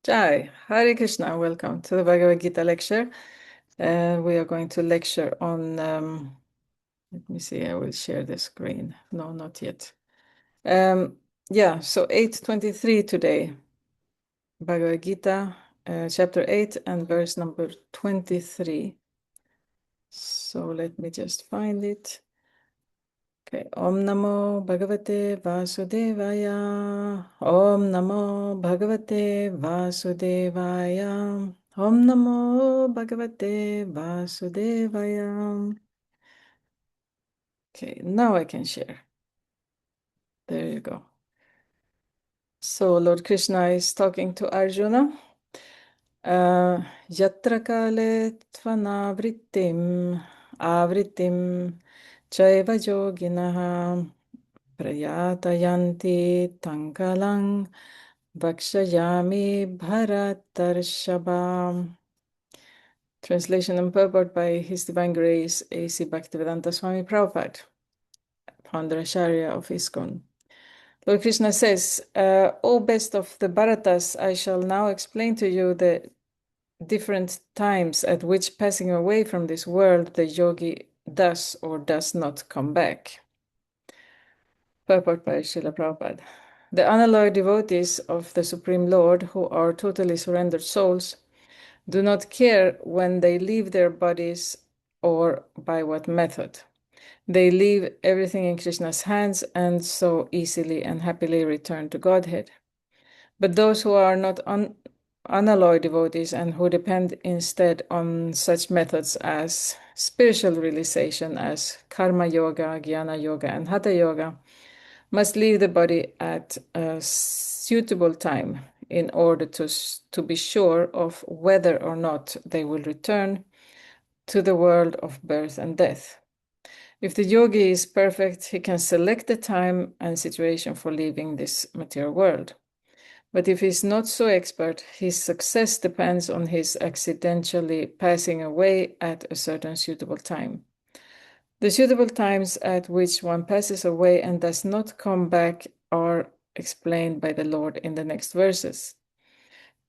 Jai, Hare Krishna, welcome to the Bhagavad-gita lecture. We are going to lecture on, let me see, I will share the screen. No, not yet. So 8:23 today, Bhagavad-gita, chapter 8 and verse number 23. So let me just find it. Okay, Om Namo Bhagavate Vasudevaya. Om Namo Bhagavate Vasudevaya. Om Namo Bhagavate Vasudevaya. Okay, now I can share. There you go. So Lord Krishna is talking to Arjuna. Yatra kale tvanavrittim avrittim chaiva yoginaha prayatayanti tankalang vakshayami bharatarshaba. Translation and purport by His Divine Grace A.C. Bhaktivedanta Swami Prabhupada, founder Acharya of ISKCON. Lord Krishna says, O best of the Bharatas, I shall now explain to you the different times at which passing away from this world the yogi does or does not come back. Purport by Srila Prabhupada. The unalloyed devotees of the Supreme Lord, who are totally surrendered souls, do not care when they leave their bodies or by what method. They leave everything in Krishna's hands and so easily and happily return to Godhead. But those who are not unalloyed devotees and who depend instead on such methods as spiritual realization as karma yoga, jnana yoga, and hatha yoga must leave the body at a suitable time in order to be sure of whether or not they will return to the world of birth and death. If the yogi is perfect, he can select the time and situation for leaving this material world. But if he's not so expert, his success depends on his accidentally passing away at a certain suitable time. The suitable times at which one passes away and does not come back are explained by the Lord in the next verses.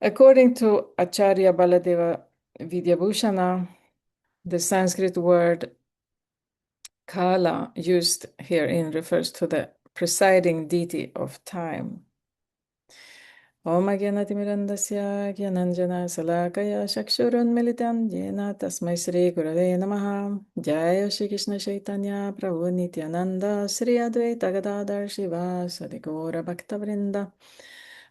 According to Acharya Baladeva Vidyabhushana, the Sanskrit word Kala used herein refers to the presiding deity of time. Om Agyanatimirandasya Gyananjana Salakaya Chakshurunmilitam Yena Tasmai Sri Gurave Namaha Jaya Shri Krishna Chaitanya Prabhu Nityananda Sri Advaita Gadadhar Shivasadi Gaura Bhaktavrinda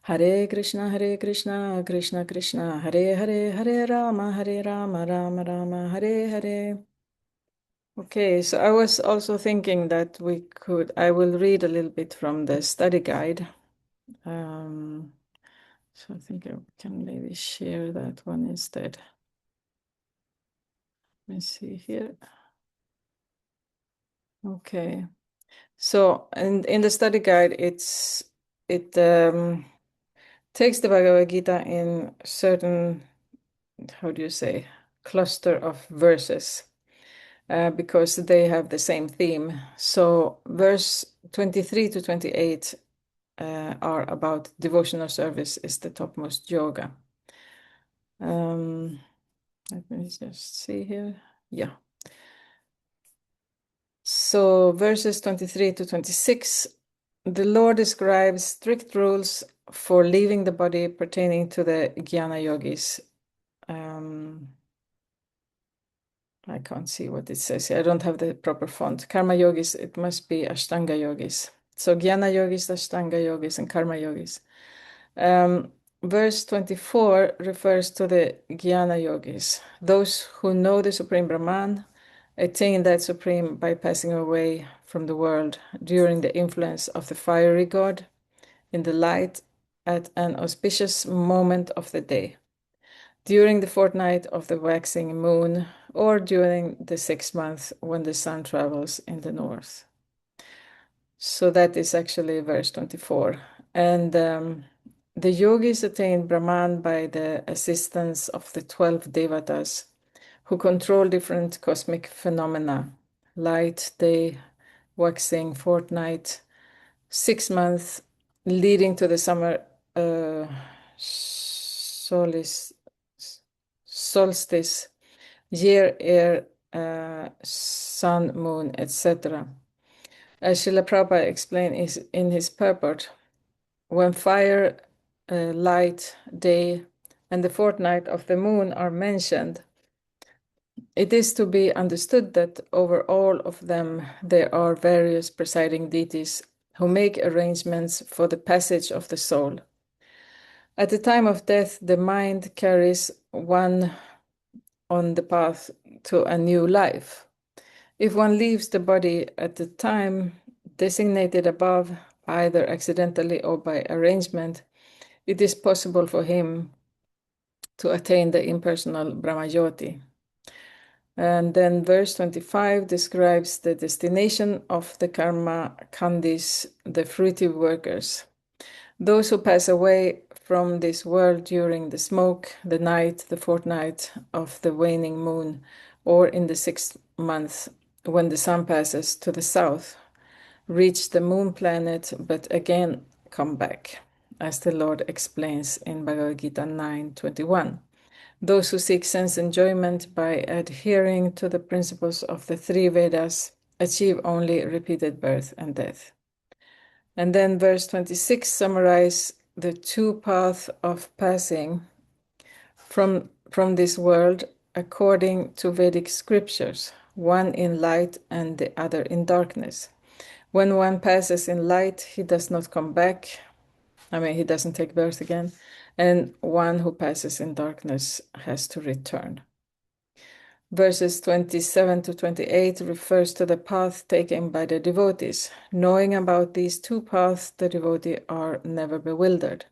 Hare Krishna Krishna Krishna Hare Hare Hare Rama Rama Rama Hare Hare. Okay, so I was also thinking that I will read a little bit from the study guide. So I think I can maybe share that one instead. Let me see here. Okay. So in the study guide, it takes the Bhagavad Gita in certain, how do you say, cluster of verses, because they have the same theme. So verse 23 to 28 are about devotional service is the topmost yoga. Let me just see here. Yeah. So verses 23 to 26, the Lord describes strict rules for leaving the body pertaining to the jnana yogis. I can't see what it says here. I don't have the proper font. Karma yogis, it must be Ashtanga yogis. So jnana yogis, Ashtanga yogis, and karma yogis. Verse 24 refers to the jnana yogis, those who know the Supreme Brahman, attain that Supreme by passing away from the world during the influence of the fiery god in the light at an auspicious moment of the day, during the fortnight of the waxing moon, or during the 6 months when the sun travels in the north. So that is actually verse 24. And the yogis attain Brahman by the assistance of the 12 devatas who control different cosmic phenomena: light, day, waxing, fortnight, 6 months leading to the summer solstice, year, air, sun, moon, etc. As Srila Prabhupada explained in his purport, when fire, light, day, and the fortnight of the moon are mentioned, it is to be understood that over all of them there are various presiding deities who make arrangements for the passage of the soul. At the time of death, the mind carries one on the path to a new life. If one leaves the body at the time designated above, either accidentally or by arrangement, it is possible for him to attain the impersonal Brahmajyoti. And then verse 25 describes the destination of the karma kandis, the fruitive workers. Those who pass away from this world during the smoke, the night, the fortnight of the waning moon, or in the 6th month when the sun passes to the south, reach the moon planet, but again come back, as the Lord explains in Bhagavad-gita 9:21. Those who seek sense enjoyment by adhering to the principles of the three Vedas achieve only repeated birth and death. And then verse 26 summarizes the two paths of passing from this world according to Vedic scriptures, one in light and the other in darkness. When one passes in light, he does not come back. He doesn't take birth again. And one who passes in darkness has to return. Verses 27 to 28 refers to the path taken by the devotees. Knowing about these two paths, the devotees are never bewildered.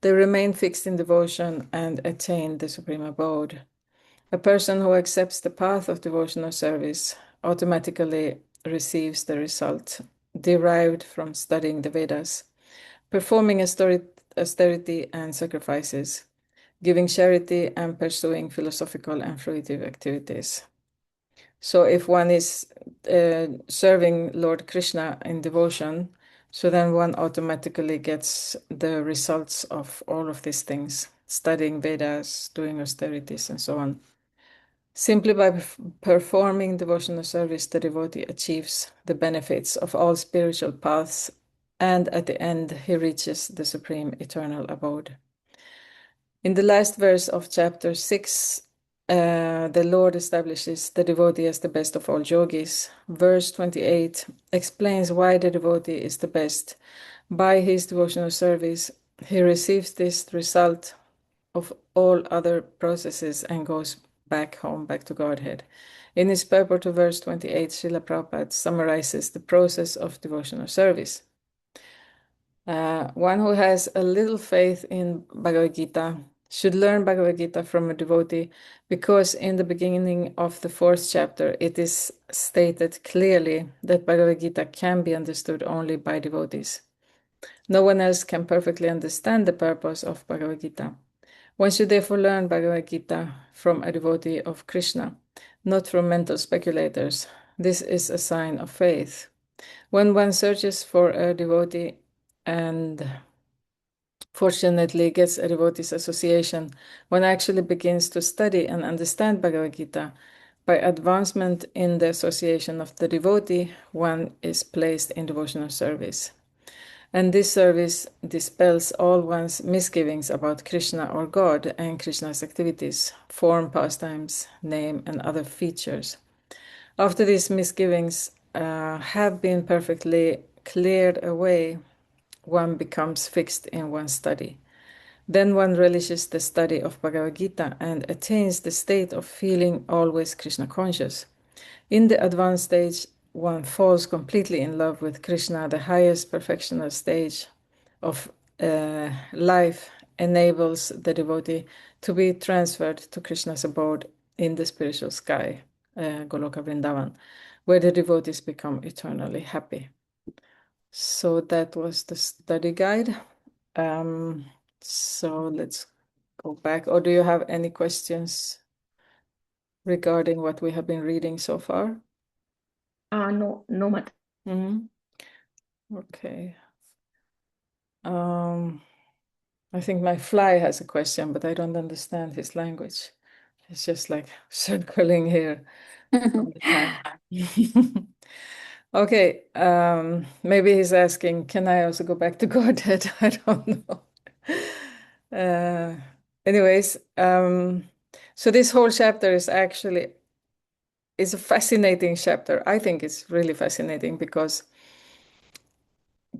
They remain fixed in devotion and attain the supreme abode. A person who accepts the path of devotional service automatically receives the result derived from studying the Vedas, performing austerity and sacrifices, giving charity, and pursuing philosophical and fruitive activities. So if one is serving Lord Krishna in devotion, so then one automatically gets the results of all of these things, studying Vedas, doing austerities, and so on. Simply by performing devotional service, the devotee achieves the benefits of all spiritual paths, and at the end, he reaches the supreme eternal abode. In the last verse of chapter 6, the Lord establishes the devotee as the best of all yogis. Verse 28 explains why the devotee is the best. By his devotional service, he receives this result of all other processes and goes back home, back to Godhead. In his purport to verse 28, Srila Prabhupada summarizes the process of devotional service. One who has a little faith in Bhagavad-gita should learn Bhagavad-gita from a devotee, because in the beginning of the 4th chapter, it is stated clearly that Bhagavad-gita can be understood only by devotees. No one else can perfectly understand the purpose of Bhagavad-gita. One should therefore learn Bhagavad-gita from a devotee of Krishna, not from mental speculators. This is a sign of faith. When one searches for a devotee and fortunately gets a devotee's association, one actually begins to study and understand Bhagavad-gita. By advancement in the association of the devotee, one is placed in devotional service. And this service dispels all one's misgivings about Krishna or God and Krishna's activities, form, pastimes, name, and other features. After these misgivings have been perfectly cleared away, one becomes fixed in one's study. Then one relishes the study of Bhagavad Gita and attains the state of feeling always Krishna conscious. In the advanced stage, one falls completely in love with Krishna. The highest perfectional stage of life enables the devotee to be transferred to Krishna's abode in the spiritual sky, Goloka Vrindavan, where the devotees become eternally happy. So that was the study guide. So let's go back. Or do you have any questions regarding what we have been reading so far? No, Mat. Okay. I think my fly has a question, but I don't understand his language. It's just like circling here all the time. Okay, maybe he's asking, can I also go back to Godhead? I don't know. Uh, anyways, so this whole chapter is actually a fascinating chapter. I think it's really fascinating because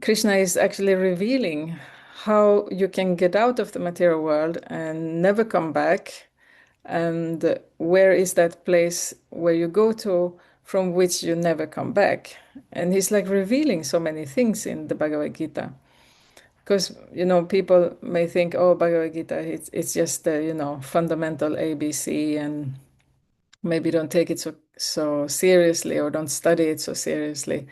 Krishna is actually revealing how you can get out of the material world and never come back. And where is that place where you go to from which you never come back? And he's like revealing so many things in the Bhagavad Gita. Because, people may think, oh, Bhagavad Gita, it's just the, fundamental ABC, and maybe don't take it so seriously or don't study it so seriously.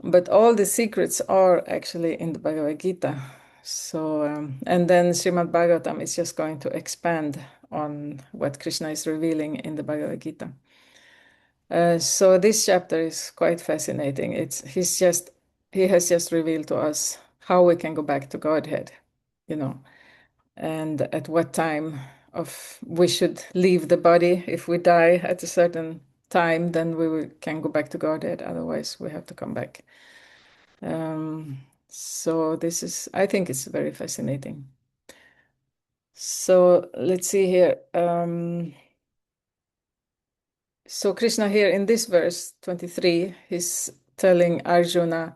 But all the secrets are actually in the Bhagavad Gita. So, and then Srimad Bhagavatam is just going to expand on what Krishna is revealing in the Bhagavad Gita. So this chapter is quite fascinating. He has just revealed to us how we can go back to Godhead, and at what time of we should leave the body. If we die at a certain time, then can go back to Godhead. Otherwise, we have to come back. So I think it's very fascinating. So let's see here. So Krishna here in this verse 23, he's telling Arjuna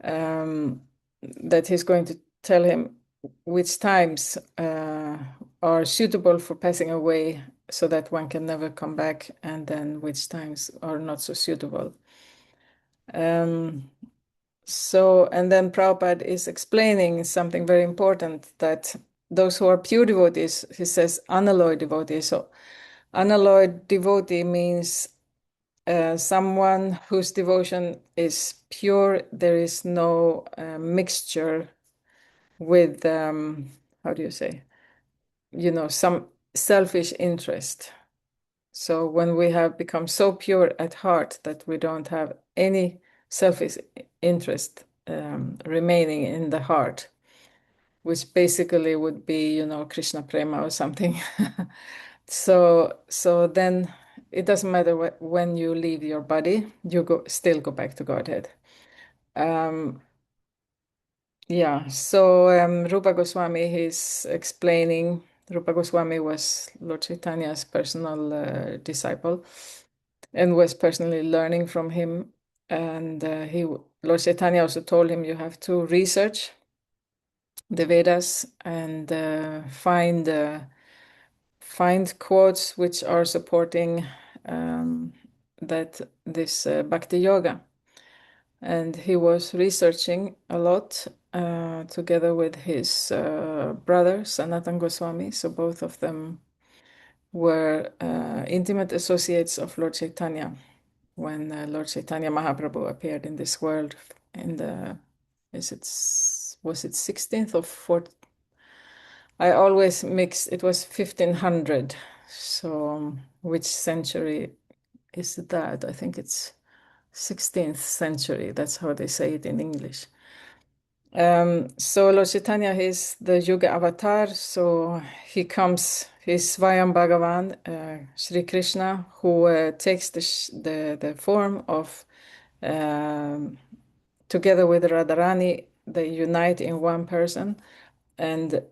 that he's going to tell him which times are suitable for passing away so that one can never come back, and then which times are not so suitable. And then Prabhupada is explaining something very important, that those who are pure devotees, he says unalloyed devotees. So unalloyed devotee means someone whose devotion is pure. There is no mixture with, how do you say, some selfish interest. So when we have become so pure at heart that we don't have any selfish interest remaining in the heart, which basically would be, Krishna prema or something. So then it doesn't matter when you leave your body, you still go back to Godhead. Yeah, so Rupa Goswami, he's explaining. Rupa Goswami was Lord Chaitanya's personal disciple and was personally learning from him. And Lord Chaitanya also told him, you have to research the Vedas and find quotes which are supporting that this bhakti yoga. And he was researching a lot together with his brother Sanatan Goswami. So both of them were intimate associates of Lord Chaitanya when Lord Chaitanya Mahaprabhu appeared in this world in the was it 16th or 4th? I always mix. It was 1500. So which century is that? I think it's 16th century. That's how they say it in English. So Lord Chaitanya is the Yuga avatar. So he's Svayam Bhagavan, Sri Krishna, who takes the form of, together with Radharani, they unite in one person and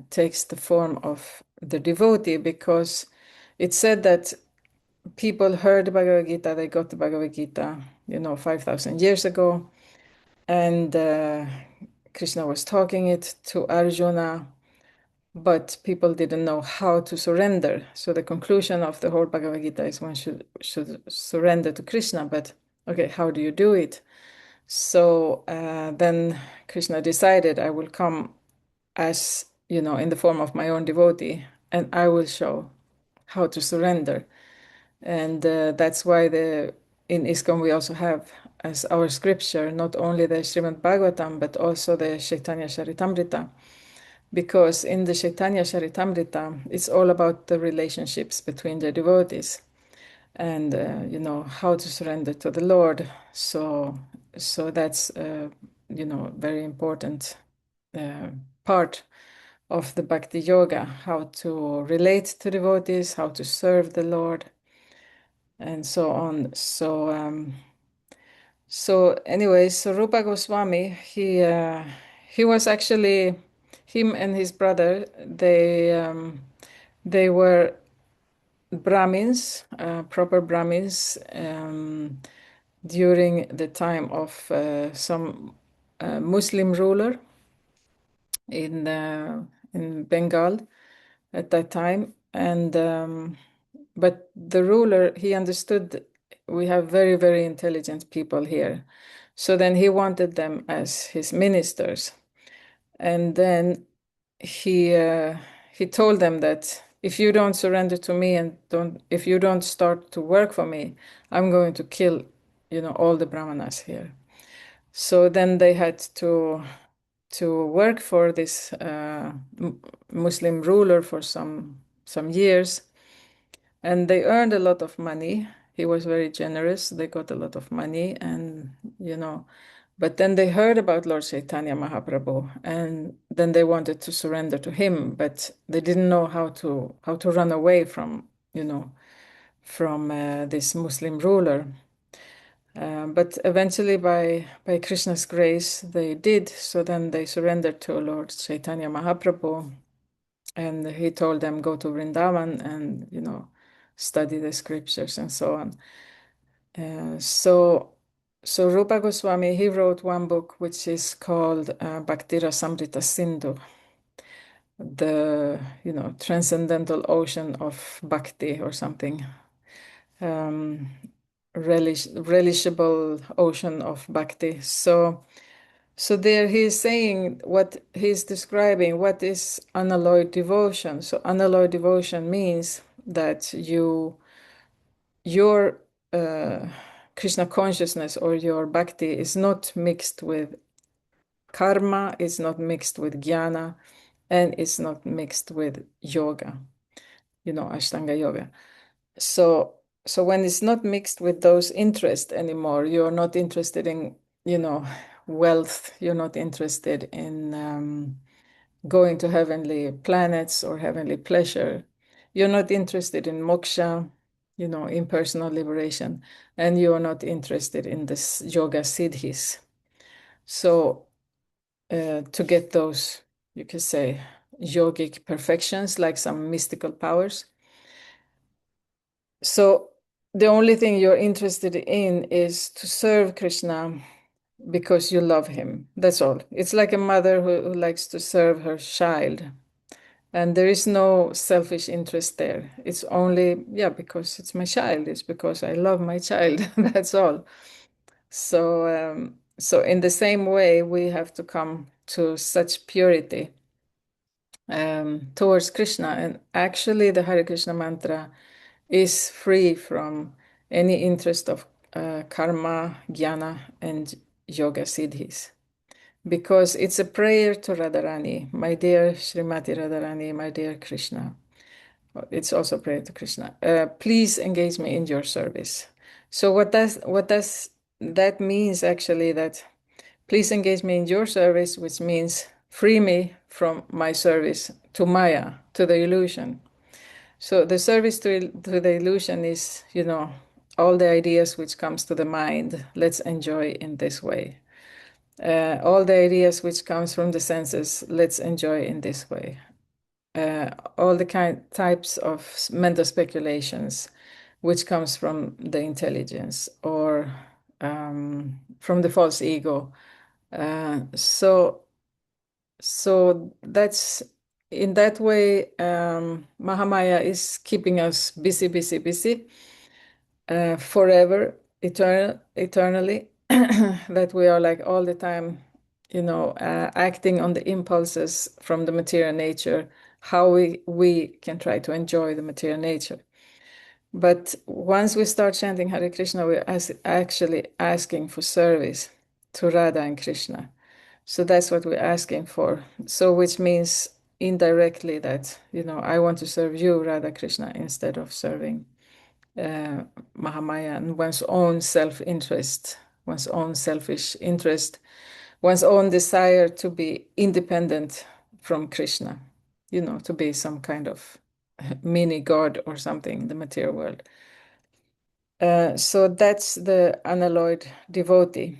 takes the form of the devotee, because it's said that people heard the Bhagavad Gita, they got the Bhagavad Gita, 5,000 years ago, and Krishna was talking it to Arjuna, but people didn't know how to surrender. So the conclusion of the whole Bhagavad Gita is one should surrender to Krishna, but okay, how do you do it? So then Krishna decided, I will come as, in the form of my own devotee, and I will show how to surrender. And that's why in ISKCON we also have as our scripture not only the Srimad Bhagavatam but also the Chaitanya Charitamrita, because in the Chaitanya Charitamrita it's all about the relationships between the devotees and how to surrender to the Lord. So that's very important part of the Bhakti Yoga, how to relate to devotees, how to serve the Lord, and so on. So anyway, so Rupa Goswami, he was actually, him and his brother, they were Brahmins, proper Brahmins, during the time of some Muslim ruler in Bengal at that time, and but the ruler, he understood we have very, very intelligent people here, so then he wanted them as his ministers, and then he uh, he told them that if you don't surrender to me and don't if you don't start to work for me, I'm going to kill, all the brahmanas here. So then they had to work for this Muslim ruler for some years, and they earned a lot of money. He was very generous. They got a lot of money, and but then they heard about Lord Chaitanya Mahaprabhu, and then they wanted to surrender to him, but they didn't know how to run away from this Muslim ruler. But eventually, by Krishna's grace, they did. So then they surrendered to Lord Chaitanya Mahaprabhu, and he told them go to Vrindavan and study the scriptures and so on. So Rupa Goswami, he wrote one book which is called Bhakti Rasamrita Sindhu, the transcendental ocean of bhakti or something, relishable ocean of bhakti. So there he is saying what he's describing, what is unalloyed devotion. So unalloyed devotion means that your Krishna consciousness or your bhakti is not mixed with karma, it's not mixed with jnana, and it's not mixed with yoga, Ashtanga yoga. So when it's not mixed with those interests anymore, you're not interested in, wealth, you're not interested in going to heavenly planets or heavenly pleasure. You're not interested in moksha, impersonal liberation, and you're not interested in this yoga siddhis. So to get those, you could say, yogic perfections, like some mystical powers. So the only thing you're interested in is to serve Krishna because you love him. That's all. It's like a mother who likes to serve her child. And there is no selfish interest there. It's only, yeah, because it's my child. It's because I love my child. That's all. So in the same way, we have to come to such purity towards Krishna. And actually, the Hare Krishna mantra is free from any interest of karma, jnana, and yoga siddhis. Because it's a prayer to Radharani, my dear Srimati Radharani, my dear Krishna. It's also a prayer to Krishna. Please engage me in your service. So what does that means actually? That please engage me in your service, which means free me from my service to Maya, to the illusion. So the service to the illusion is, all the ideas which comes to the mind, let's enjoy in this way. All the ideas which comes from the senses, let's enjoy in this way. All the types of mental speculations which comes from the intelligence or from the false ego. So that's in that way, Mahamaya is keeping us busy, busy, busy, forever, eternally. That we are like all the time, acting on the impulses from the material nature, how we can try to enjoy the material nature. But once we start chanting Hare Krishna, we're actually asking for service to Radha and Krishna. So that's what we're asking for. So which means indirectly that, I want to serve you, Radha Krishna, instead of serving Mahamaya and one's own self-interest, one's own selfish interest, one's own desire to be independent from Krishna. to be some kind of mini god or something in the material world. So that's the unalloyed devotee.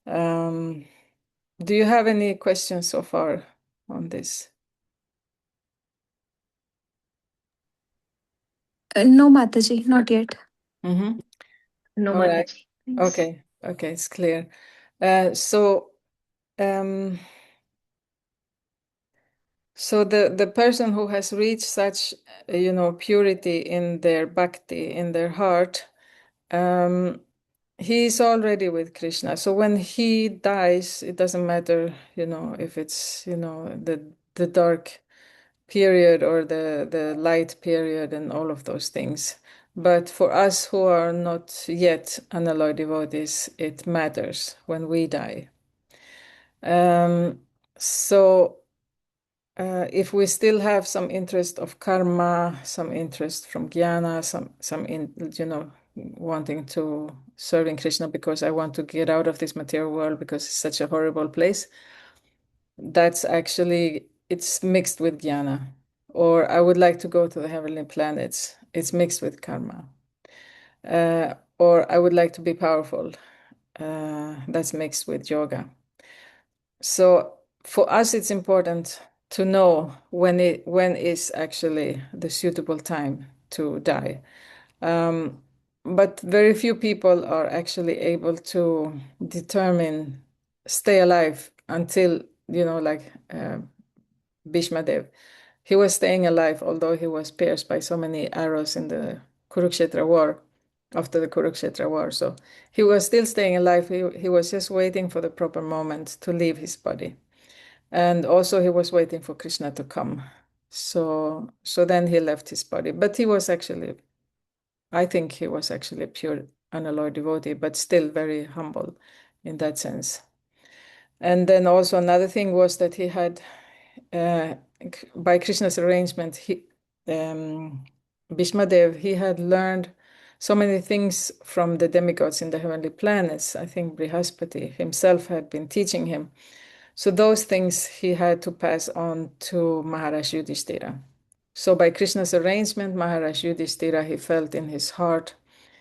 Do you have any questions so far on this? No, Mataji, not yet. Mm-hmm. No, All right. Mataji. Thanks. Okay, it's clear. So the person who has reached such, purity in their bhakti, in their heart, he is already with Krishna. So when he dies, it doesn't matter, if it's, the dark period or the light period and all of those things. But for us who are not yet unalloyed devotees, it matters when we die. So if we still have some interest of karma, some interest from jnana, wanting to serving Krishna because I want to get out of this material world because it's such a horrible place, that's actually, it's mixed with jnana. Or I would like to go to the heavenly planets. It's mixed with karma. Or I would like to be powerful. That's mixed with yoga. So for us, it's important to know when is actually the suitable time to die. But very few people are actually able to determine stay alive until, like Bhishma Dev. He was staying alive, although he was pierced by so many arrows in the Kurukshetra war, after the Kurukshetra war. So he was still staying alive. He was just waiting for the proper moment to leave his body. And also he was waiting for Krishna to come. So then he left his body. But he was actually, I think he was actually a pure unalloyed devotee, but still very humble in that sense. And then also another thing was that he had, by Krishna's arrangement, Bhishmadev, he had learned so many things from the demigods in the heavenly planets. I think Brihaspati himself had been teaching him. So those things he had to pass on to Maharaj Yudhishthira. So by Krishna's arrangement, Maharaj Yudhishthira, he felt in his heart,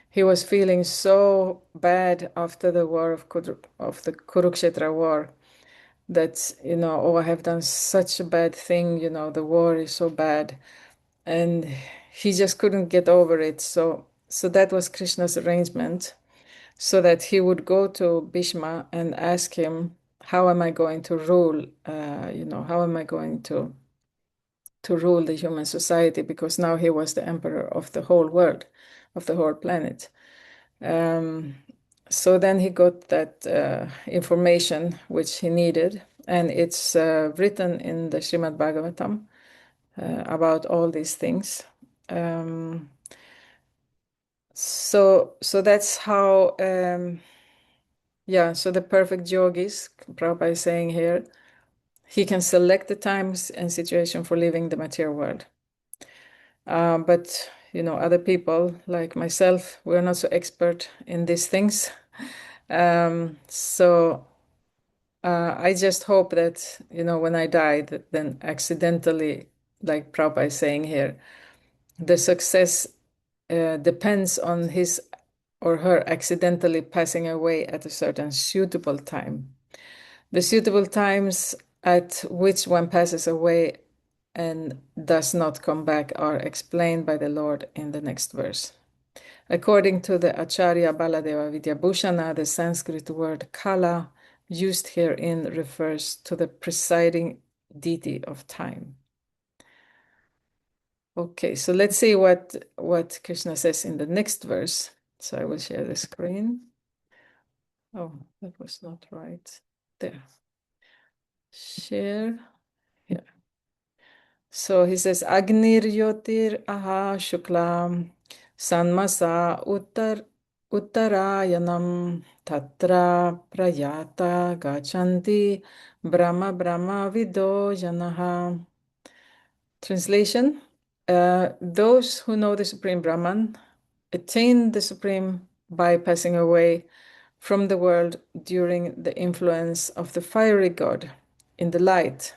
he was feeling so bad after the war of the Kurukshetra war, that, oh, I have done such a bad thing, the war is so bad. And he just couldn't get over it. So that was Krishna's arrangement, so that he would go to Bhishma and ask him, how am I going to rule? How am I going to rule the human society? Because now he was the emperor of the whole world, of the whole planet. So then he got that information which he needed, and it's written in the Srimad Bhagavatam about all these things. So that's how, so the perfect yogis, Prabhupada is saying here, he can select the times and situation for leaving the material world. But, other people like myself, we're not so expert in these things. So I just hope that, when I die, that then accidentally, like Prabhupada is saying here, the success depends on his or her accidentally passing away at a certain suitable time. The suitable times at which one passes away and does not come back are explained by the Lord in the next verse. According to the Acharya Baladeva Vidyabhushana, the Sanskrit word kala used herein refers to the presiding deity of time. Okay, so let's see what Krishna says in the next verse. So I will share the screen. Oh, that was not right. There. Share. Yeah. So he says, Agnir Yotir Aha Shuklam Sanmasa Uttarayanam Tatra Prayata Gachanti Brahma Vido Janaha. Translation: those who know the Supreme Brahman attain the Supreme by passing away from the world during the influence of the fiery god in the light,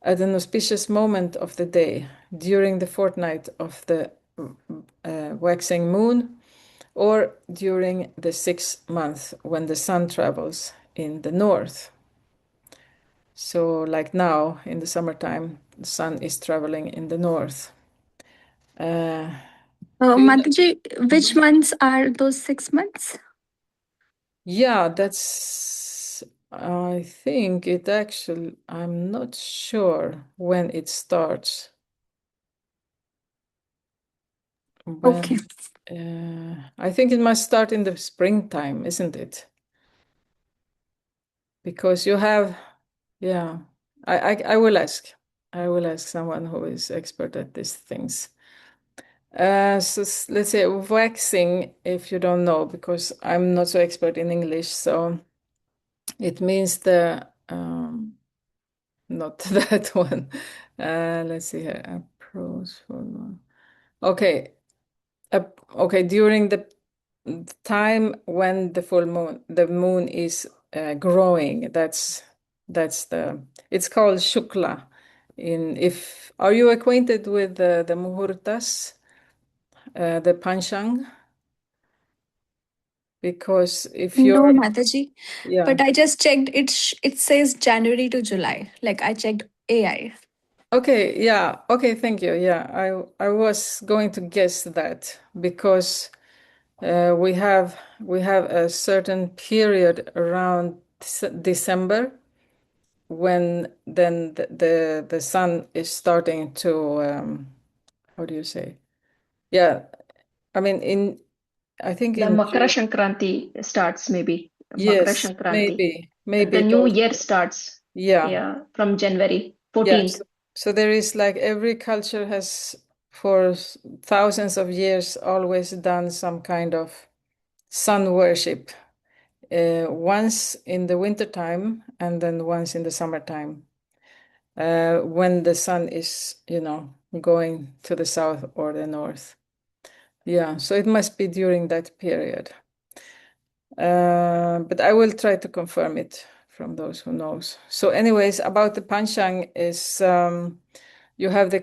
at an auspicious moment of the day during the fortnight of the waxing moon, or during the 6th month when the sun travels in the north. So, like now in the summertime, the sun is traveling in the north. Mataji, which months are those 6 months? Yeah, that's, I think it actually, I'm not sure when it starts. Okay. I think it must start in the springtime, isn't it? Because you have, yeah, I will ask. I will ask someone who is expert at these things. So let's say waxing, if you don't know, because I'm not so expert in English, so it means the not that one. Let's see here. Approach for okay. Okay, during the time when the moon is growing, that's the it's called Shukla. Are you acquainted with the muhurtas, the panchang? Because if No, you're, Mataji. yeah. But I just checked. It says January to July. Like I checked AI. Okay, yeah. Okay, thank you. Yeah, I was going to guess that because we have a certain period around December when then the sun is starting to how do you say? Yeah, I mean I think The in Makara June. Sankranti starts maybe. Makara Yes, Sankranti. maybe The new those. year starts. Yeah, Yeah, from January yeah. 14th. So there is like every culture has for thousands of years always done some kind of sun worship. Once in the wintertime and then once in the summertime, when the sun is, going to the south or the north. Yeah, so it must be during that period. But I will try to confirm it from those who knows. So, anyways, about the Panchang is you have the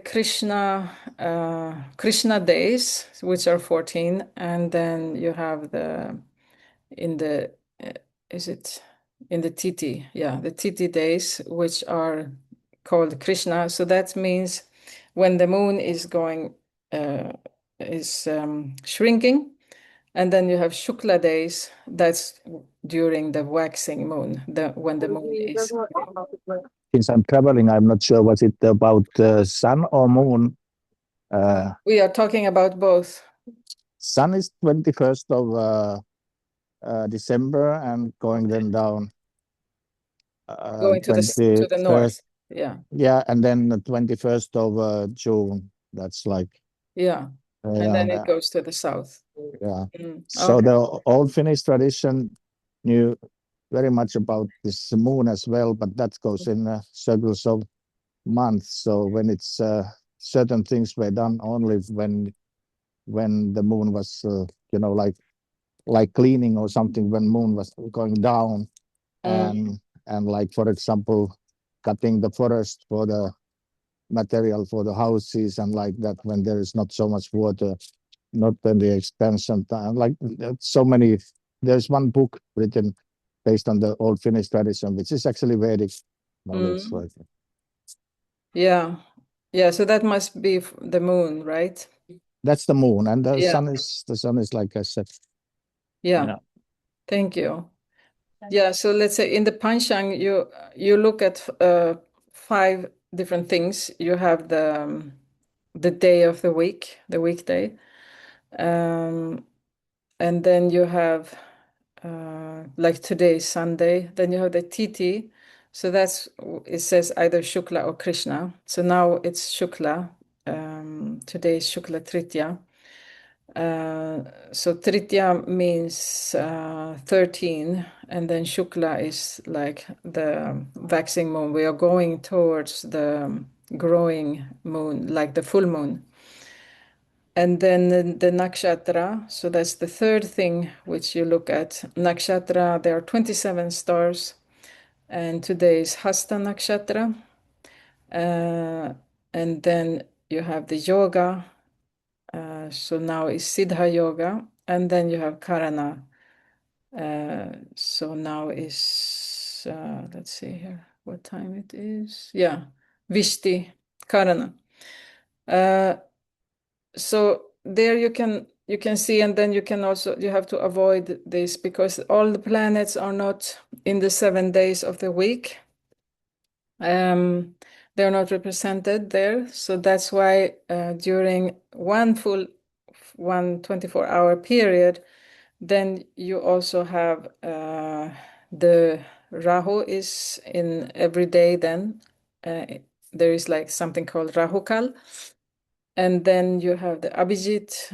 Krishna days, which are 14, and then you have in the uh, is it in the Titi? Yeah, the Titi days, which are called Krishna. So that means when the moon is going is shrinking, and then you have Shukla days. That's during the waxing moon, when the moon is. Since I'm traveling, I'm not sure was it about sun or moon. We are talking about both. Sun is 21st of December and going then down Going to the 21st. north. Yeah, Yeah, and then the 21st of June. That's like yeah, and then it goes to the south. yeah. So Okay. the old Finnish tradition knew very much about this moon as well, but that goes in circles of months. So when it's certain things were done only when the moon was like cleaning or something, when moon was going down, and like, for example, cutting the forest for the material for the houses and like that, when there is not so much water, not when the expansion time, like so many. There's one book written based on the old Finnish tradition, which is actually Vedic knowledge. Like, Yeah, yeah. So that must be the moon, right? that's the moon, and the Yeah, sun is like I said. yeah. Thank you. Yeah, so let's say in the Panchang, you look at 5 different things. You have the day of the week, the weekday, and then you have like today is Sunday. Then you have the Titi, so it says either Shukla or Krishna. So now it's Shukla. Today is Shukla Tritya. So Tritya means 13, and then Shukla is like the waxing moon. We are going towards the growing moon, like the full moon. And then the nakshatra, so that's the third thing which you look at. Nakshatra, there are 27 stars, and today is Hasta nakshatra. And then you have the yoga. So now is Siddha Yoga. And then you have Karana. So now is, let's see here, what time it is. Yeah, Vishti, Karana. So there you can see, and then you can also, you have to avoid this because all the planets are not in the 7 days of the week. They're not represented there. So that's why during one 24-hour period, then you also have the Rahu is in every day then. There is like something called Rahukal. And then you have the Abhijit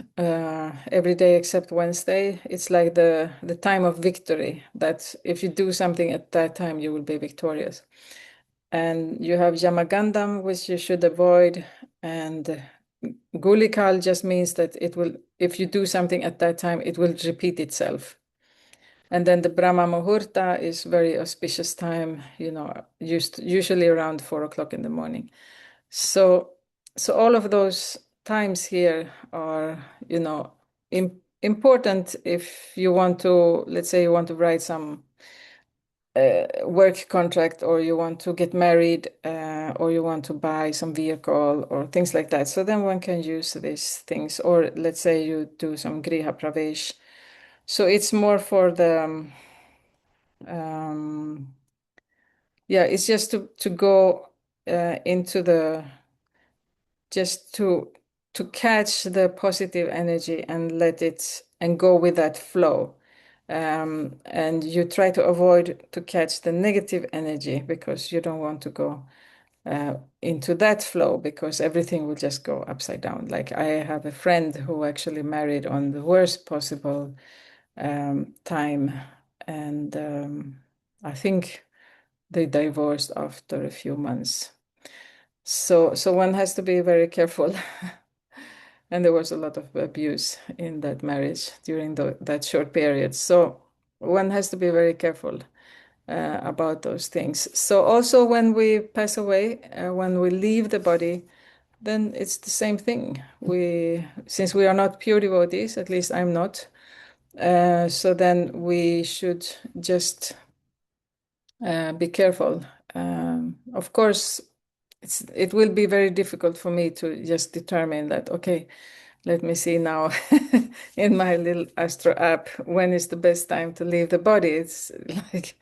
every day except Wednesday. It's like the time of victory, that if you do something at that time, you will be victorious. And you have Yamagandam, which you should avoid. And Gulikal just means that it will, if you do something at that time, it will repeat itself. And then the Brahma Muhurta is very auspicious time, usually around 4 o'clock in the morning. So all of those times here are, important if you want to, let's say you want to write some work contract, or you want to get married, or you want to buy some vehicle or things like that. So then one can use these things, or let's say you do some Griha Pravesh. So it's more for the, it's just to go into the, just to catch the positive energy and let it, and go with that flow. And you try to avoid to catch the negative energy, because you don't want to go into that flow, because everything will just go upside down. Like I have a friend who actually married on the worst possible time, and I think they divorced after a few months. So one has to be very careful. And there was a lot of abuse in that marriage during that short period. So one has to be very careful about those things. So also when we pass away, when we leave the body, then it's the same thing. Since we are not pure devotees, at least I'm not, so then we should just be careful. Of course, it will be very difficult for me to just determine that, okay, let me see now in my little Astro app, when is the best time to leave the body? It's like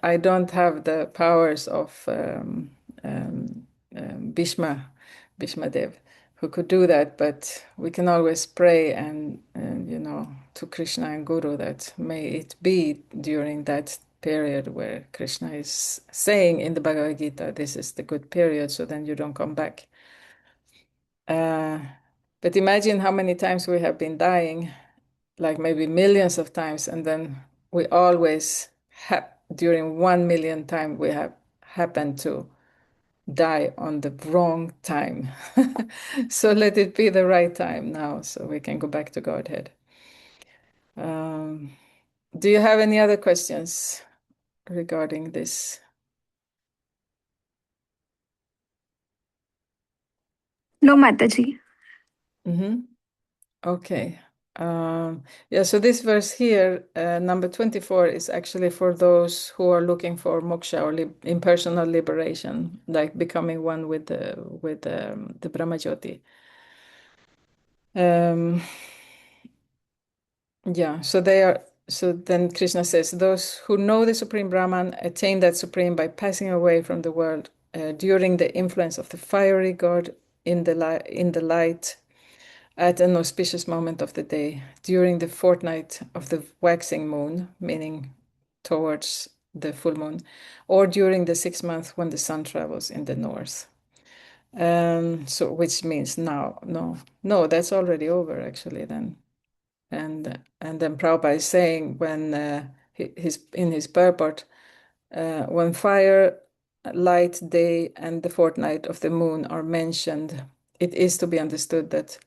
I don't have the powers of Bhishma Dev, who could do that, but we can always pray and to Krishna and Guru that may it be during that period where Krishna is saying in the Bhagavad-gita, this is the good period, so then you don't come back. But imagine how many times we have been dying, like maybe millions of times, and then we always during 1 million time we have happened to die on the wrong time. So let it be the right time now, so we can go back to Godhead. Do you have any other questions regarding this? No, Mataji. Okay. So this verse here, number 24, is actually for those who are looking for moksha or impersonal liberation, like becoming one with the Brahmajyoti. So then Krishna says, those who know the Supreme Brahman attain that Supreme by passing away from the world during the influence of the fiery God in the light, at an auspicious moment of the day, during the fortnight of the waxing moon, meaning towards the full moon, or during the 6 months when the sun travels in the north. So which means now, no, that's already over actually then. And then Prabhupada is saying when in his purport, when fire, light, day, and the fortnight of the moon are mentioned, it is to be understood that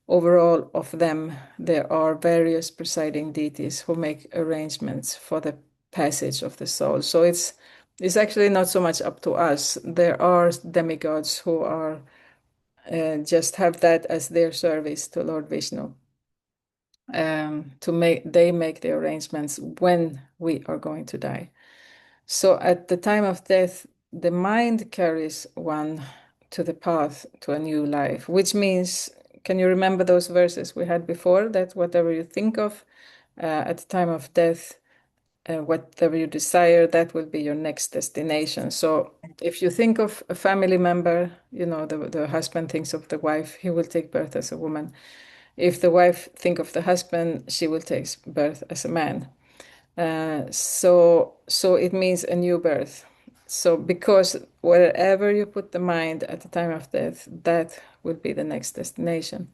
over all of them, there are various presiding deities who make arrangements for the passage of the soul. So it's It's actually not so much up to us. There are demigods who are just have that as their service to Lord Vishnu. They make the arrangements when we are going to die. So at the time of death, the mind carries one to the path to a new life, which means, can you remember those verses we had before, that whatever you think of at the time of death, whatever you desire, that will be your next destination. So if you think of a family member, the husband thinks of the wife, he will take birth as a woman. If the wife think of the husband, she will take birth as a man. So it means a new birth. So because wherever you put the mind at the time of death, that will be the next destination.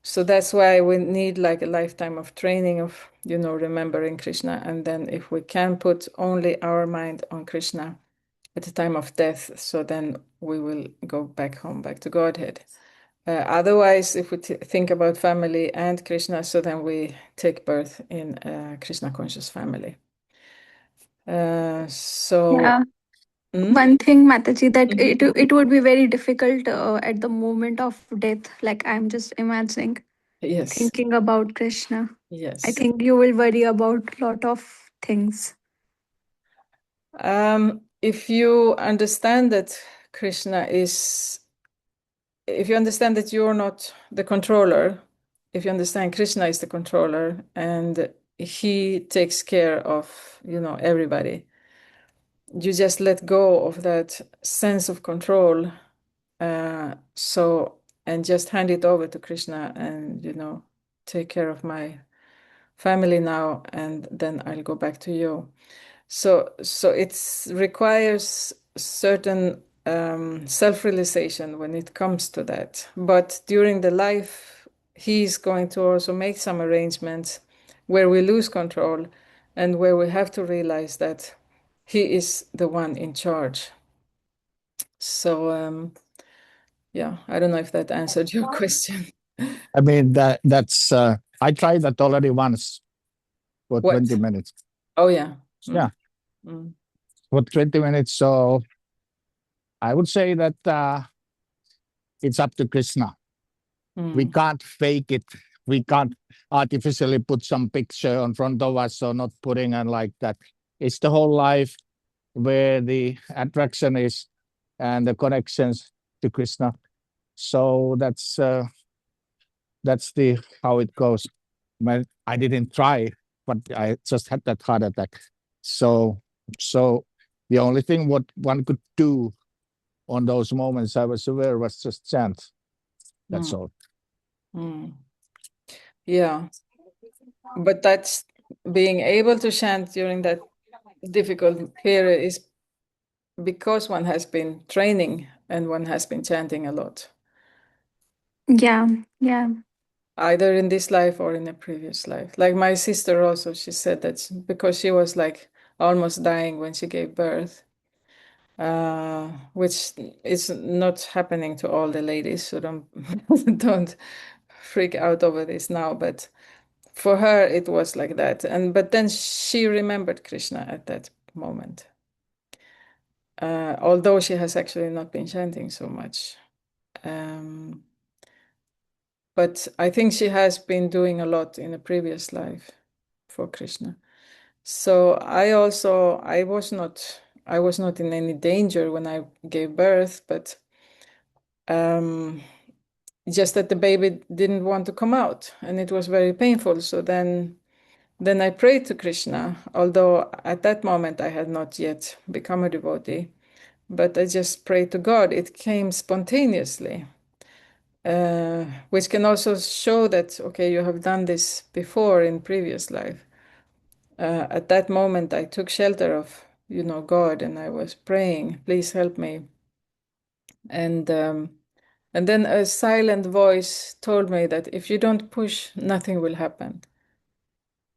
So that's why we need like a lifetime of training of, remembering Krishna. And then if we can put only our mind on Krishna at the time of death, so then we will go back home, back to Godhead. Otherwise, if we think about family and Krishna, so then we take birth in a Krishna conscious family. Yeah. Mm? One thing, Mataji, that Mhm. it would be very difficult at the moment of death. Like I'm just imagining, Yes, thinking about Krishna. I yes. think you will worry about lot of things. If you understand that Krishna is, if you understand that you're not the controller, if you understand Krishna is the controller and he takes care of, everybody, you just let go of that sense of control. And just hand it over to Krishna and, take care of my family now, and then I'll go back to you. So it requires certain self-realization when it comes to that. But during the life, he's going to also make some arrangements where we lose control and where we have to realize that he is the one in charge. So yeah, I don't know if that answered your question. I mean, that's I tried that already once for What? 20 minutes. Oh yeah. Yeah, Mm. for 20 minutes. So I would say that it's up to Krishna. We Mm. can't fake it. We can't artificially put some picture in front of us or not putting on like that. It's the whole life where the attraction is and the connections to Krishna. So that's the how it goes. Well, I didn't try, but I just had that heart attack. So so the only thing what one could do on those moments I was aware was just chant. That's Mm. all. Mm. Yeah, but that's being able to chant during that difficult period is because one has been training and one has been chanting a lot, Yeah, yeah. either in this life or in a previous life. Like my sister also, she said that because she was like almost dying when she gave birth, which is not happening to all the ladies, so don't don't freak out over this now, but for her it was like that. But then she remembered Krishna at that moment, although she has actually not been chanting so much. um, but I think she has been doing a lot in a previous life for Krishna. So I was not in any danger when I gave birth, but um, just that the baby didn't want to come out and it was very painful. So then I prayed to Krishna, although at that moment I had not yet become a devotee, but I just prayed to God. It came spontaneously, which can also show that, okay, you have done this before in previous life. At that moment, I took shelter of, God, and I was praying, please help me. And then a silent voice told me that if you don't push, nothing will happen.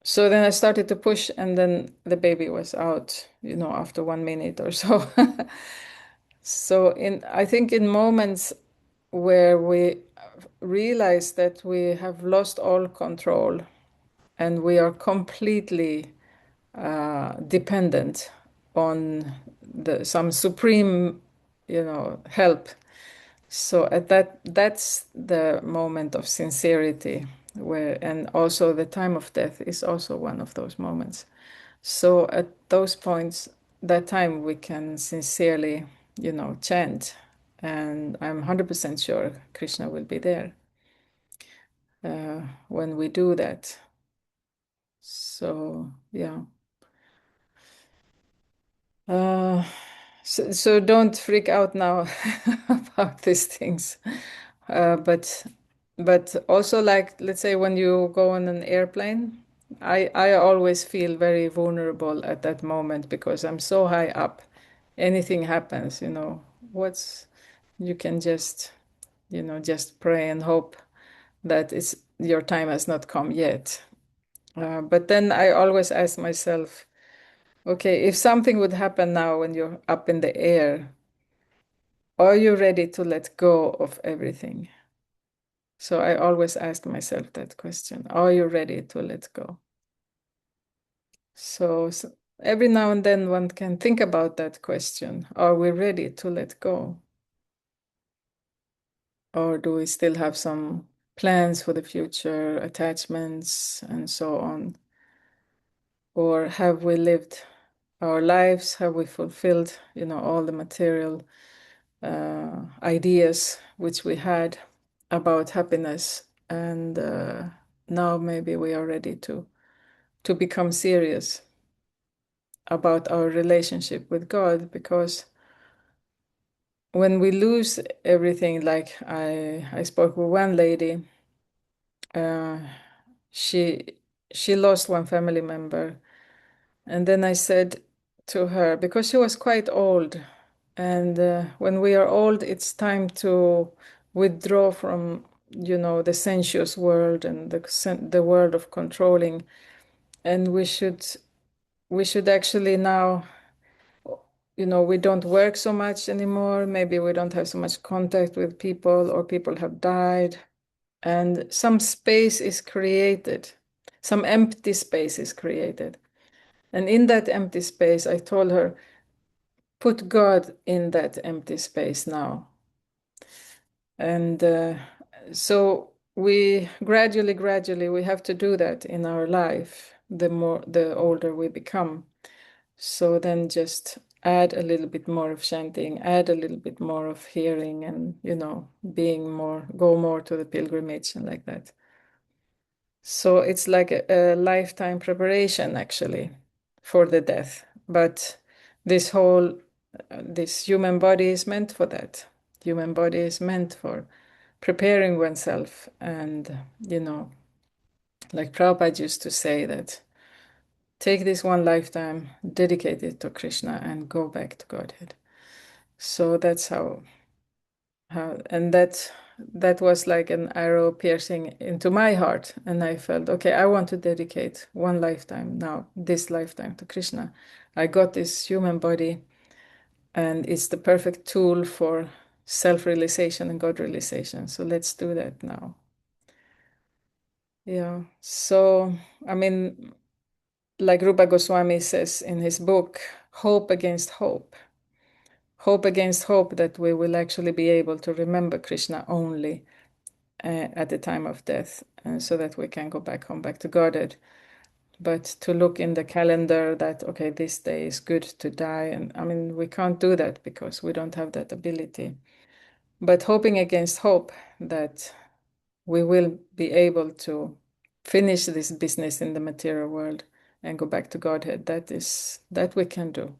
So then I started to push, and then the baby was out, after 1 minute or so. So I think in moments where we realize that we have lost all control and we are completely dependent on some supreme, help. So at that's the moment of sincerity, and also the time of death is also one of those moments. So at those points, that time we can sincerely, chant, and I'm 100% sure Krishna will be there when we do that. So yeah. So don't freak out now about these things. But also, like, let's say when you go on an airplane, I always feel very vulnerable at that moment because I'm so high up. Anything happens, what's you can just, just pray and hope that your time has not come yet. But then I always ask myself, okay, if something would happen now when you're up in the air, are you ready to let go of everything? So I always ask myself that question. Are you ready to let go? So every now and then one can think about that question. Are we ready to let go? Or do we still have some plans for the future, attachments, and so on? Or have we lived our lives? Have we fulfilled, all the material ideas which we had about happiness, and now maybe we are ready to become serious about our relationship with God, because when we lose everything, like I spoke with one lady, uh, she she lost one family member, and then I said to her, because she was quite old, and when we are old, it's time to withdraw from, the sensuous world and the world of controlling, and we should actually now, we don't work so much anymore. Maybe we don't have so much contact with people, or people have died, and some space is created, some empty space is created. And in that empty space, I told her, put God in that empty space now. And so we gradually, we have to do that in our life, the older we become. So then just add a little bit more of chanting, add a little bit more of hearing, and, go more to the pilgrimage and like that. So it's like a lifetime preparation, actually, for the death. But this human body is meant for that. Human body is meant for preparing oneself. And, like Prabhupada used to say, that take this one lifetime, dedicate it to Krishna, and go back to Godhead. So that's and that was like an arrow piercing into my heart. And I felt, okay, I want to dedicate one lifetime now, this lifetime, to Krishna. I got this human body, and it's the perfect tool for self-realization and God realization. So let's do that now. Yeah. So, I mean, like Rupa Goswami says in his book, hope against hope. Hope against hope that we will actually be able to remember Krishna only at the time of death, so that we can go back home, back to Godhead. But to look in the calendar that, okay, this day is good to die. And I mean, we can't do that because we don't have that ability. But hoping against hope that we will be able to finish this business in the material world and go back to Godhead, that we can do.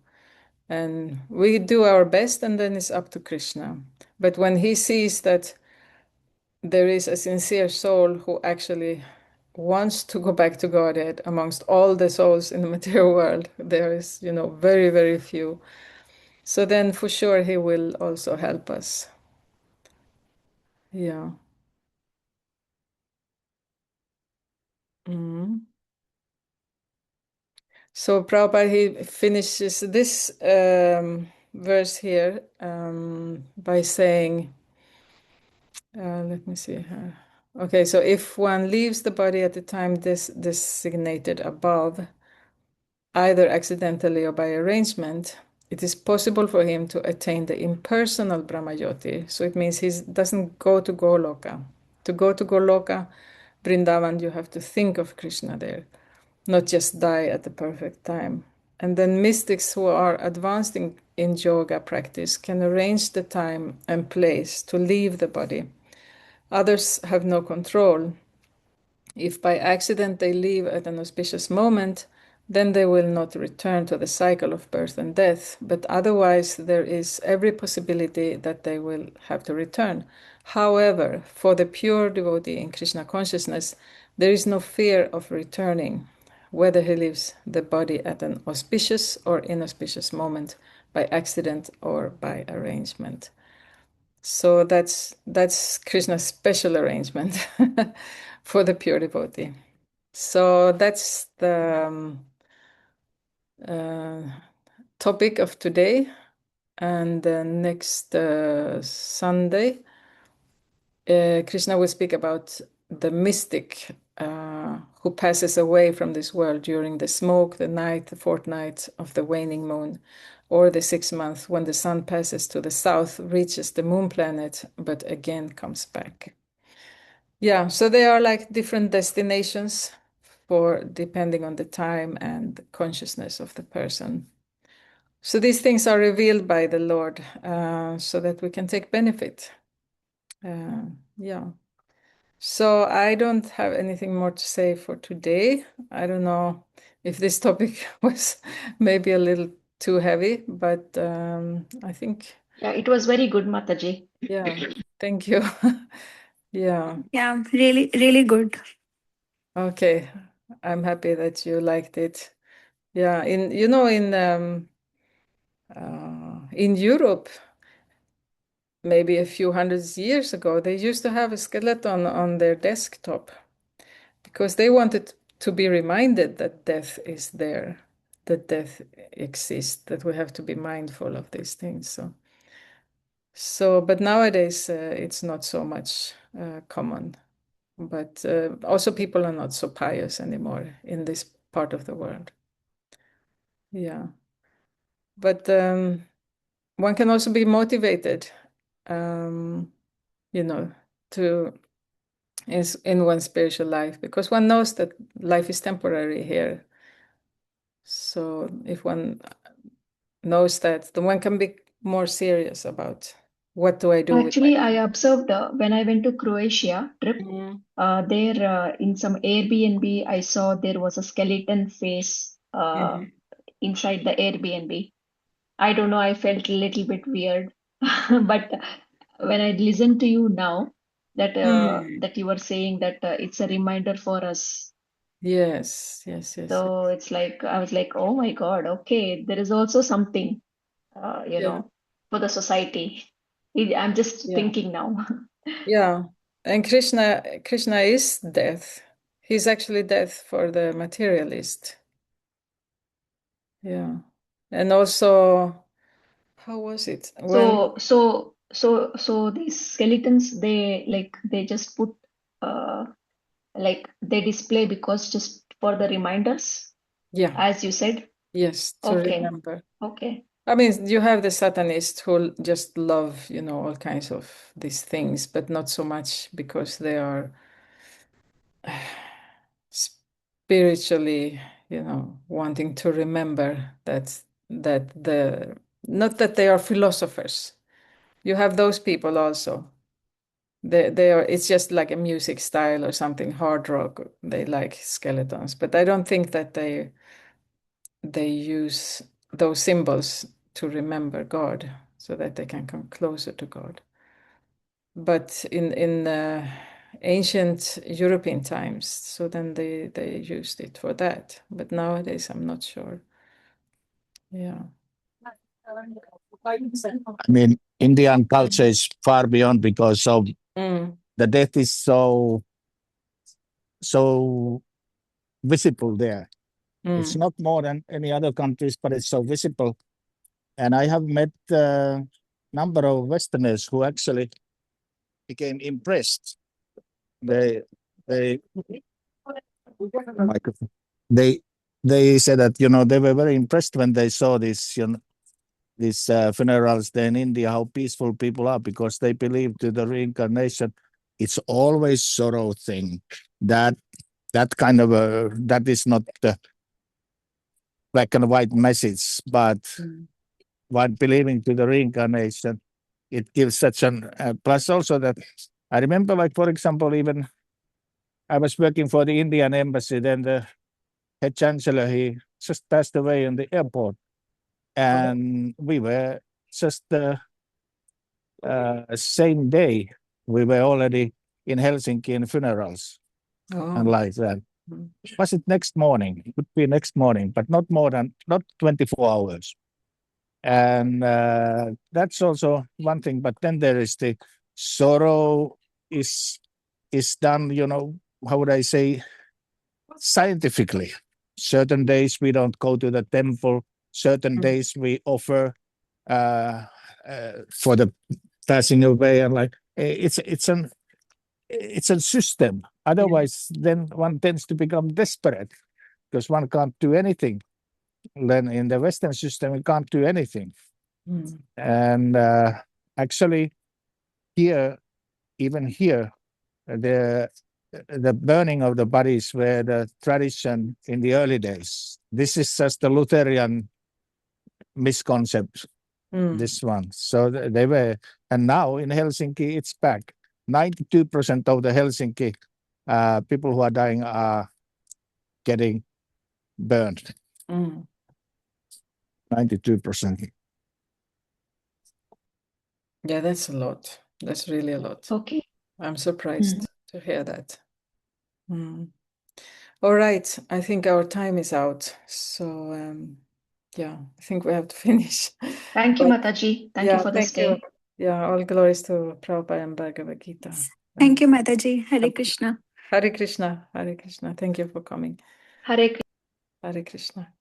And we do our best, and then it's up to Krishna. But when he sees that there is a sincere soul who actually wants to go back to Godhead amongst all the souls in the material world, there is, very, very few. So then for sure he will also help us. Yeah. Mhm. So Prabhupada, he finishes this verse here by saying, let me see here. Okay, so if one leaves the body at the time designated above, either accidentally or by arrangement, it is possible for him to attain the impersonal Brahmajyoti. So it means he doesn't go to Goloka. To go to Goloka, Vrindavan, you have to think of Krishna there, not just die at the perfect time. And then mystics who are advanced in yoga practice can arrange the time and place to leave the body. Others have no control. If by accident they leave at an auspicious moment, then they will not return to the cycle of birth and death, but otherwise there is every possibility that they will have to return. However, for the pure devotee in Krishna consciousness, there is no fear of returning, whether he leaves the body at an auspicious or inauspicious moment, by accident or by arrangement. So that's Krishna's special arrangement for the pure devotee. So that's the topic of today. And next Sunday, Krishna will speak about the mystic who passes away from this world during the smoke, the night, the fortnight of the waning moon, or the 6 month when the sun passes to the south, reaches the moon planet, but again comes back. Yeah, so they are like different destinations for depending on the time and the consciousness of the person. So these things are revealed by the Lord so that we can take benefit. Yeah. So I don't have anything more to say for today. I don't know if this topic was maybe a little too heavy, but I think. Yeah, it was very good, Mataji. Yeah, thank you. Yeah. Yeah, really, really good. Okay. I'm happy that you liked it. Yeah, in Europe, maybe a few hundreds years ago, they used to have a skeleton on their desktop because they wanted to be reminded that death is there, that death exists, that we have to be mindful of these things. But nowadays it's not so much common. But also people are not so pious anymore in this part of the world. Yeah. But one can also be motivated, you know, to in one's spiritual life because one knows that life is temporary here. So if one knows that, then one can be more serious about what do I do with my Actually, I observed when I went to Croatia trip, there in some Airbnb, I saw there was a skeleton face inside the Airbnb. I don't know, I felt a little bit weird. But when I listen to you now, that you were saying that it's a reminder for us. Yes. So it's like I was like, oh my God, okay, there is also something, Yeah. for the society. I'm just Yeah. thinking now. Yeah. And Krishna is death. He's actually death for the materialist. Yeah. And also, how was it? So these skeletons, they just put, uh, like they display because just for the reminders, Yeah. as you said. Yes, to Okay. remember. Okay. I mean, you have the Satanists who just love, all kinds of these things, but not so much because they are spiritually, wanting to remember that the not that they are philosophers. You have those people also. They are. It's just like a music style or something, hard rock. They like skeletons, but I don't think that they use those symbols to remember God so that they can come closer to God. But in ancient European times, so then they used it for that. But nowadays, I'm not sure. Yeah. I mean, Indian culture is far beyond because of the death is so visible there. It's not more than any other countries, but it's so visible. And I have met a number of Westerners who actually became impressed. They microphone. They said that they were very impressed when they saw this these funerals there in India, how peaceful people are, because they believe to the reincarnation. It's always sorrow thing. That kind of that is not the black and white message, but while believing to the reincarnation, it gives such an plus also that I remember, like, for example, even I was working for the Indian embassy, then the head chancellor, he just passed away in the airport, and we were just the same day we were already in Helsinki in funerals and like that. Was it next morning? It would be next morning, but not 24 hours. And that's also one thing. But then there is the sorrow is done, how would I say, scientifically. Certain days we don't go to the temple. Certain days we offer for the passing away, and like it's a system. Otherwise, then one tends to become desperate because one can't do anything. Then in the Western system, we can't do anything. And actually, even here, the burning of the bodies were the tradition in the early days. This is just a Lutheran misconception. This one. So they were, and now in Helsinki, it's back. 92% of the Helsinki people who are dying are getting burned. 92%. Yeah, that's a lot. That's really a lot. Okay. I'm surprised to hear that. All right. I think our time is out. So, yeah, I think we have to finish. Thank you, Mataji. Thank you for this thank you. day. Yeah, all glories to Prabhupada and Bhagavad-gita. Thank you, Mataji. Hare Krishna. Hare Krishna. Hare Krishna. Thank you for coming. Hare Hare Krishna.